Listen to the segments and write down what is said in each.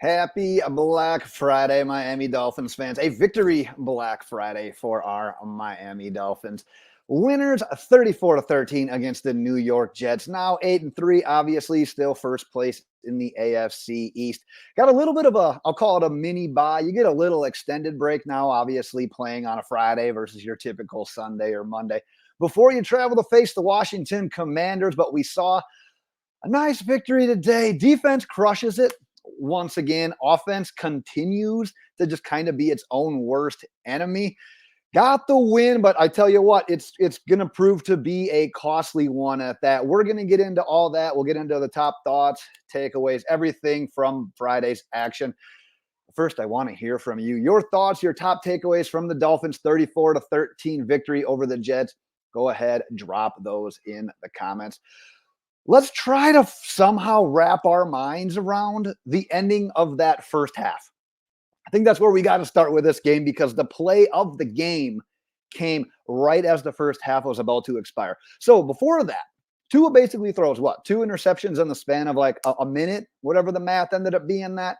Happy Black Friday, Miami Dolphins fans. A victory Black Friday for our Miami Dolphins. Winners 34-13 against the New York Jets. Now 8-3, obviously still first place in the AFC East. Got a little bit of I'll call it a mini bye. You get a little extended break now, obviously playing on a Friday versus your typical Sunday or Monday before you travel to face the Washington Commanders. But we saw a nice victory today. Defense crushes it once again. Offense continues to just kind of be its own worst enemy. Got the win, but I tell you what, it's going to prove to be a costly one at that. We're going to get into all that. We'll get into the top thoughts, takeaways, everything from Friday's action. First, I want to hear from you. Your thoughts, your top takeaways from the Dolphins' 34-13 victory over the Jets. Go ahead, drop those in the comments. Let's try to somehow wrap our minds around the ending of that first half. I think that's where we got to start with this game because the play of the game came right as the first half was about to expire. So before that, Tua basically throws what? 2 interceptions in the span of like a minute, whatever the math ended up being that.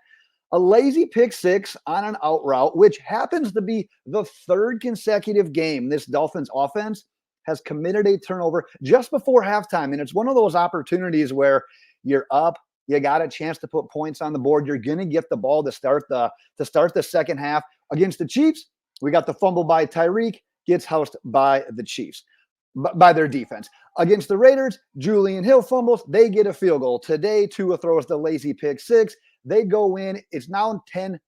A lazy pick six on an out route, which happens to be the third consecutive game this Dolphins offense has committed a turnover just before halftime. And it's one of those opportunities where you're up, you got a chance to put points on the board. You're going to get the ball to start the second half. Against the Chiefs, we got the fumble by Tyreek, gets housed by the Chiefs, by their defense. Against the Raiders, Jaelan Hill fumbles, they get a field goal. Today, Tua throws the lazy pick six. They go in. It's now 10-6.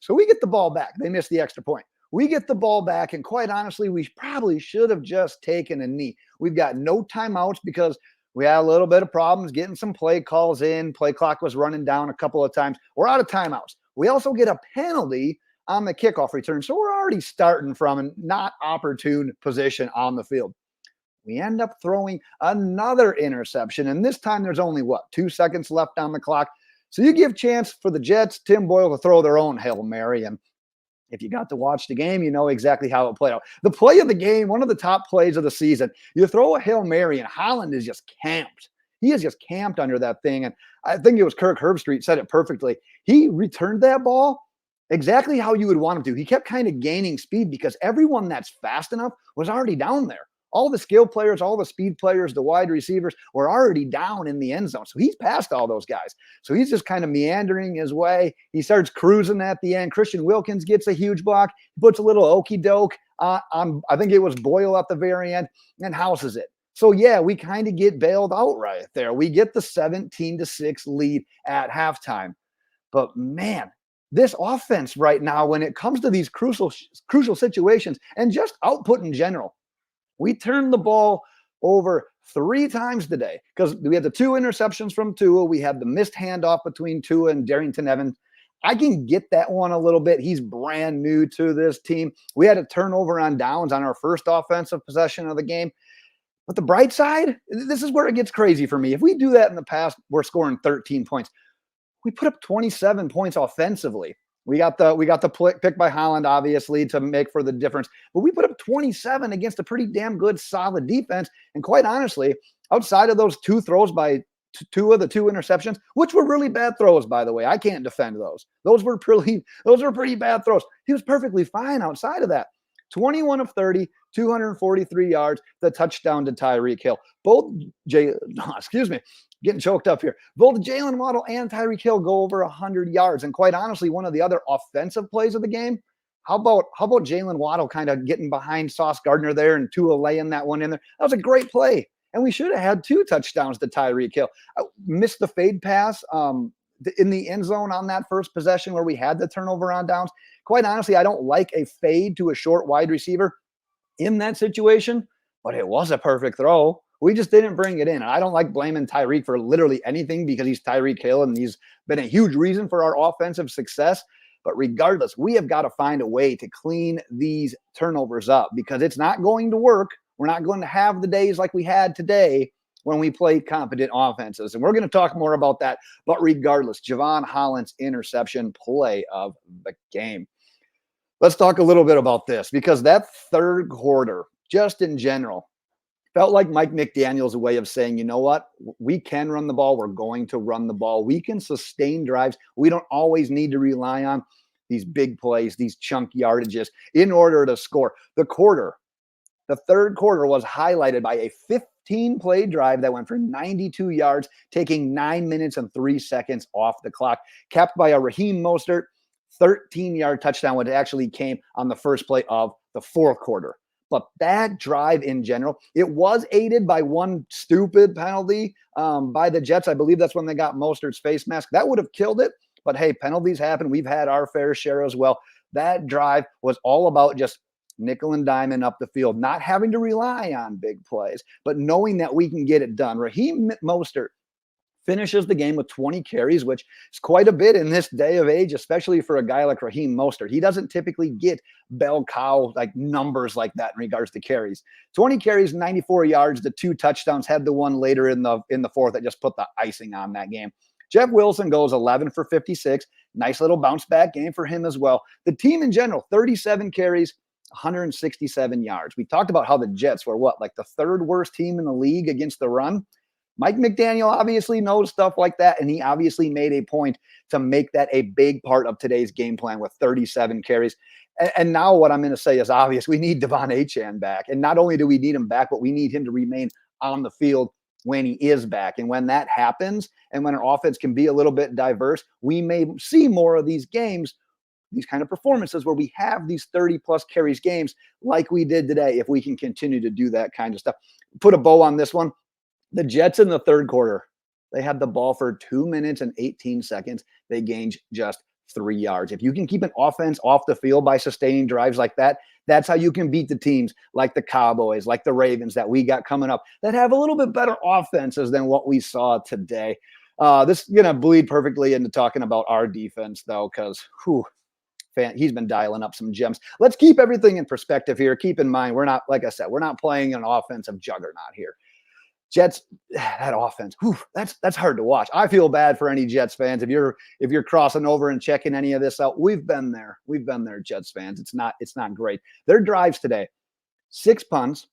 So we get the ball back. They miss the extra point. We get the ball back, and quite honestly, we probably should have just taken a knee. We've got no timeouts because we had a little bit of problems getting some play calls in. Play clock was running down a couple of times. We're out of timeouts. We also get a penalty on the kickoff return, so we're already starting from a not opportune position on the field. We end up throwing another interception, and this time there's only, 2 seconds left on the clock. So you give chance for the Jets, Tim Boyle, to throw their own Hail Mary, and if you got to watch the game, you know exactly how it played out. The play of the game, one of the top plays of the season, you throw a Hail Mary, and Holland is just camped. He is just camped under that thing, and I think it was Kirk Herbstreit said it perfectly. He returned that ball exactly how you would want him to. He kept kind of gaining speed because everyone that's fast enough was already down there. All the skill players, all the speed players, the wide receivers were already down in the end zone. So he's past all those guys. So he's just kind of meandering his way. He starts cruising at the end. Christian Wilkins gets a huge block. He puts a little okey doke on, I think it was Boyle at the very end, and houses it. So yeah, we kind of get bailed out right there. We get the 17-6 lead at halftime. But man, this offense right now, when it comes to these crucial situations and just output in general, we turned the ball over 3 times today because we had the 2 interceptions from Tua. We had the missed handoff between Tua and Darrington Evans. I can get that one a little bit. He's brand new to this team. We had a turnover on downs on our first offensive possession of the game. But the bright side, this is where it gets crazy for me. If we do that in the past, we're scoring 13 points. We put up 27 points offensively. We got the pick by Holland, obviously, to make for the difference. But we put up 27 against a pretty damn good, solid defense. And quite honestly, outside of those 2 throws by Tua, the 2 interceptions, which were really bad throws, by the way. I can't defend those. Those were pretty bad throws. He was perfectly fine outside of that. 21 of 30, 243 yards, the touchdown to Tyreek Hill. Getting choked up here. Both Jaylen Waddle and Tyreek Hill go over 100 yards. And quite honestly, one of the other offensive plays of the game, how about Jaylen Waddle kind of getting behind Sauce Garnder there and Tua laying that one in there? That was a great play. And we should have had 2 touchdowns to Tyreek Hill. I missed the fade pass in the end zone on that first possession where we had the turnover on downs. Quite honestly, I don't like a fade to a short wide receiver in that situation, but it was a perfect throw. We just didn't bring it in. And I don't like blaming Tyreek for literally anything because he's Tyreek Hill and he's been a huge reason for our offensive success. But regardless, we have got to find a way to clean these turnovers up because it's not going to work. We're not going to have the days like we had today when we play competent offenses. And we're going to talk more about that. But regardless, Jevon Holland's interception play of the game. Let's talk a little bit about this because that third quarter, just in general, felt like Mike McDaniel's way of saying, you know what? We can run the ball. We're going to run the ball. We can sustain drives. We don't always need to rely on these big plays, these chunk yardages in order to score. The third quarter was highlighted by a 15-play drive that went for 92 yards, taking 9 minutes and 3 seconds off the clock, capped by a Raheem Mostert 13-yard touchdown, which actually came on the first play of the fourth quarter. But that drive in general, it was aided by one stupid penalty by the Jets. I believe that's when they got Mostert's face mask. That would have killed it. But hey, penalties happen. We've had our fair share as well. That drive was all about just nickel and diamond up the field, not having to rely on big plays, but knowing that we can get it done. Raheem Mostert finishes the game with 20 carries, which is quite a bit in this day of age, especially for a guy like Raheem Mostert. He doesn't typically get bell cow like numbers like that in regards to carries. 20 carries, 94 yards, the 2 touchdowns, had the one later in the fourth that just put the icing on that game. Jeff Wilson goes 11 for 56. Nice little bounce back game for him as well. The team in general, 37 carries, 167 yards. We talked about how the Jets were like the third worst team in the league against the run. Mike McDaniel obviously knows stuff like that, and he obviously made a point to make that a big part of today's game plan with 37 carries. And now what I'm going to say is obvious. We need Devon Achane back. And not only do we need him back, but we need him to remain on the field when he is back. And when that happens, and when our offense can be a little bit diverse, we may see more of these games, these kind of performances where we have these 30-plus carries games like we did today, if we can continue to do that kind of stuff. Put a bow on this one. The Jets in the third quarter, they had the ball for 2 minutes and 18 seconds. They gained just 3 yards. If you can keep an offense off the field by sustaining drives like that, that's how you can beat the teams like the Cowboys, like the Ravens that we got coming up that have a little bit better offenses than what we saw today. This is going to bleed perfectly into talking about our defense, though, because he's been dialing up some gems. Let's keep everything in perspective here. Keep in mind, we're not, like I said, we're not playing an offensive juggernaut here. Jets, that offense, that's hard to watch. I feel bad for any Jets fans. If you're crossing over and checking any of this out, we've been there, Jets fans. It's not great. Their drives today, 6 punts,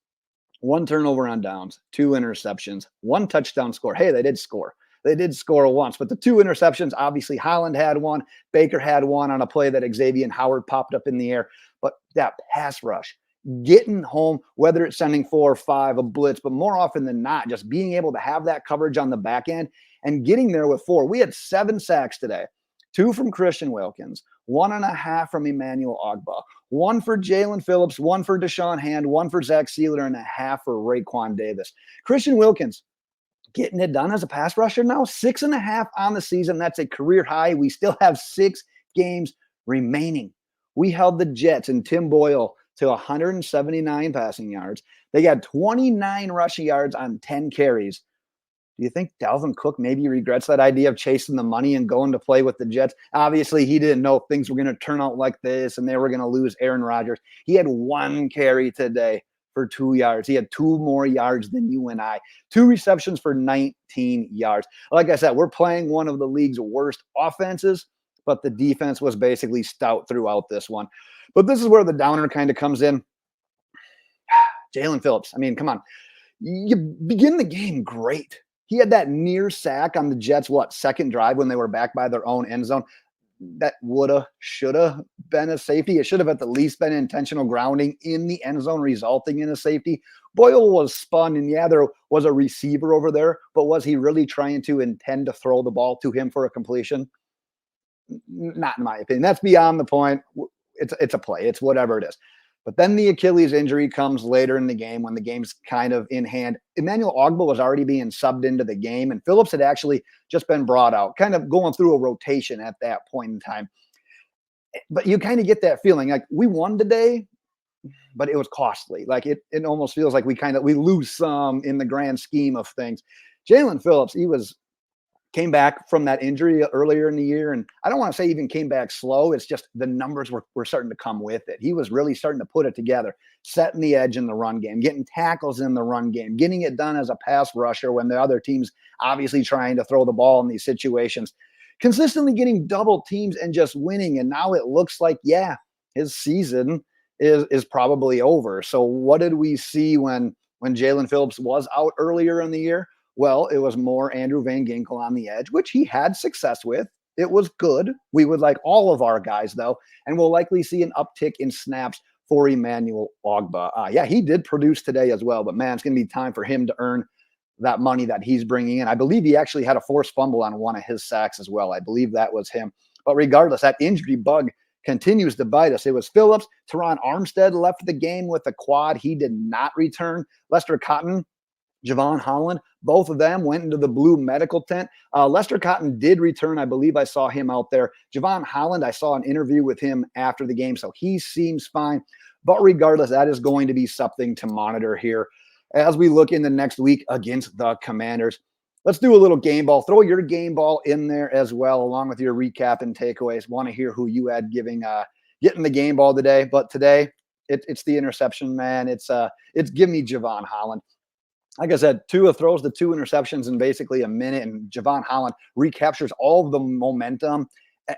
1 turnover on downs, 2 interceptions, 1 touchdown score. Hey, they did score. They did score once, but the 2 interceptions, obviously Holland had one, Baker had one on a play that Xavier Howard popped up in the air. But that pass rush, getting home, whether it's sending 4 or 5, a blitz, but more often than not, just being able to have that coverage on the back end and getting there with 4. We had 7 sacks today, 2 from Christian Wilkins, 1.5 from Emmanuel Ogbah, 1 for Jaelan Phillips, 1 for Deshaun Hand, 1 for Zach Sealer, and 0.5 for Raekwon Davis. Christian Wilkins getting it done as a pass rusher now, 6.5 on the season. That's a career high. We still have 6 games remaining. We held the Jets and Tim Boyle to 179 passing yards. They got 29 rushing yards on 10 carries. Do you think Dalvin Cook maybe regrets that idea of chasing the money and going to play with the Jets? Obviously, he didn't know things were going to turn out like this and they were going to lose Aaron Rodgers. He had 1 carry today for 2 yards. He had 2 more yards than you and I. 2 receptions for 19 yards. Like I said, we're playing one of the league's worst offenses, but the defense was basically stout throughout this one. But this is where the downer kind of comes in. Jaelan Phillips. I mean, come on. You begin the game great. He had that near sack on the Jets, second drive when they were back by their own end zone. That woulda, shoulda been a safety. It should have at the least been intentional grounding in the end zone, resulting in a safety. Boyle was spun, and yeah, there was a receiver over there, but was he really trying to intend to throw the ball to him for a completion? Not in my opinion. That's beyond the point. It's a play. It's whatever it is. But then the Achilles injury comes later in the game when the game's kind of in hand. Emmanuel Ogbah was already being subbed into the game, and Phillips had actually just been brought out, kind of going through a rotation at that point in time. But you kind of get that feeling like we won today, but it was costly. Like it almost feels like we lose some in the grand scheme of things. Jaelan Phillips, came back from that injury earlier in the year. And I don't want to say even came back slow. It's just the numbers were starting to come with it. He was really starting to put it together, setting the edge in the run game, getting tackles in the run game, getting it done as a pass rusher when the other team's obviously trying to throw the ball in these situations, consistently getting double teams and just winning. And now it looks like, his season is probably over. So what did we see when when Jaelan Phillips was out earlier in the year? Well, it was more Andrew Van Ginkel on the edge, which he had success with. It was good. We would like all of our guys, though, and we'll likely see an uptick in snaps for Emmanuel Ogbah. Yeah, he did produce today as well, but man, it's going to be time for him to earn that money that he's bringing in. I believe he actually had a forced fumble on one of his sacks as well. I believe that was him. But regardless, that injury bug continues to bite us. It was Phillips. Teron Armstead left the game with a quad. He did not return. Lester Cotton, Javon Holland, both of them went into the blue medical tent. Lester Cotton did return. I believe I saw him out there. Javon Holland, I saw an interview with him after the game, so he seems fine. But regardless, that is going to be something to monitor here as we look in the next week against the Commanders. Let's do a little game ball. Throw your game ball in there as well, along with your recap and takeaways. Want to hear who you had getting the game ball today. But today, it's the interception, man. It's give me Javon Holland. Like I said, Tua throws the 2 interceptions in basically a minute, and Javon Holland recaptures all of the momentum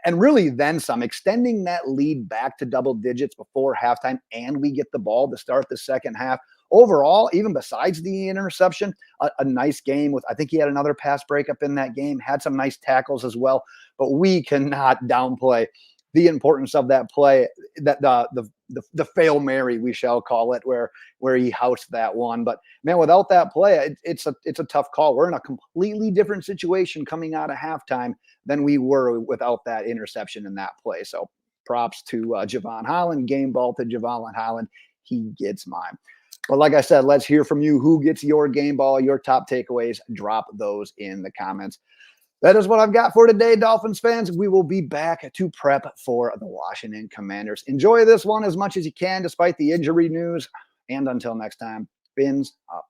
and really then some, extending that lead back to double digits before halftime, and we get the ball to start the second half. Overall, even besides the interception, a nice game with, I think he had another pass breakup in that game, had some nice tackles as well, but we cannot downplay the importance of that play, that the Fail Mary, we shall call it, where he housed that one. But man, without that play, it's a tough call. We're in a completely different situation coming out of halftime than we were without that interception in that play. So props to Javon Holland, game ball to Javon Holland. He gets mine. But like I said, let's hear from you. Who gets your game ball, your top takeaways? Drop those in the comments. That is what I've got for today, Dolphins fans. We will be back to prep for the Washington Commanders. Enjoy this one as much as you can, despite the injury news. And until next time, fins up.